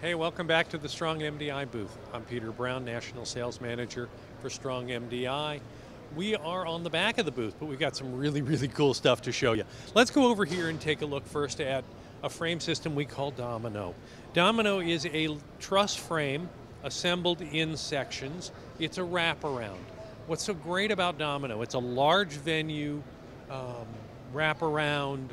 Hey, welcome back to the StrongMDI booth. I'm Peter Brown, National Sales Manager for StrongMDI. We are on the back of the booth, but we've got some really cool stuff to show you. Let's go over here and take a look first at a frame system we call Domino. Domino is a truss frame assembled in sections. It's a wraparound. What's so great about Domino? It's a large venue wraparound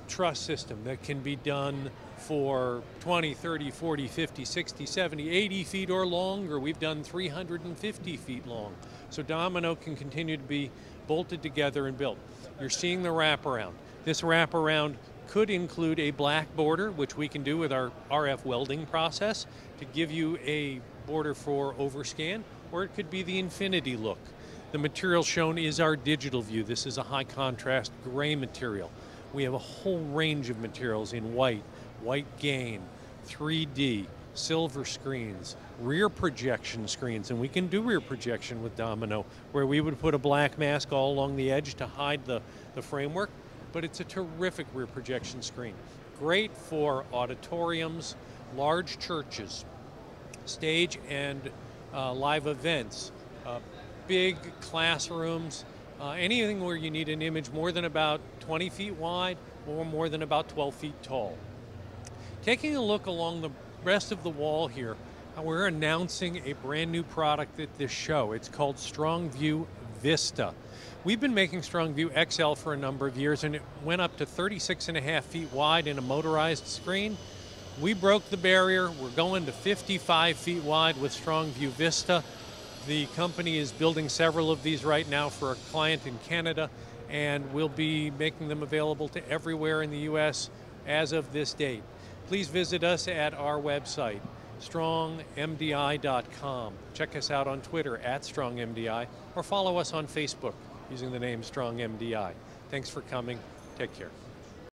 truss system that can be done for 20, 30, 40, 50, 60, 70, 80 feet or longer. We've done 350 feet long. So Domino can continue to be bolted together and built. You're seeing the wraparound. This wraparound could include a black border, which we can do with our RF welding process to give you a border for overscan, or it could be the infinity look. The material shown is our digital view. This is a high contrast gray material. We have a whole range of materials in white gain, 3D, silver screens, rear projection screens, and we can do rear projection with Domino, where we would put a black mask all along the edge to hide the framework, but it's a terrific rear projection screen. Great for auditoriums, large churches, stage and live events, big classrooms, anything where you need an image more than about 20 feet wide or more than about 12 feet tall. Taking a look along the rest of the wall here, we're announcing a brand new product at this show. It's called StrongView Vista. We've been making StrongView XL for a number of years, and it went up to 36.5 feet wide in a motorized screen. We broke the barrier. We're going to 55 feet wide with StrongView Vista. The company is building several of these right now for a client in Canada, and we'll be making them available to everywhere in the US as of this date. Please visit us at our website, strongmdi.com. Check us out on Twitter at StrongMDI, or follow us on Facebook using the name StrongMDI. Thanks for coming. Take care.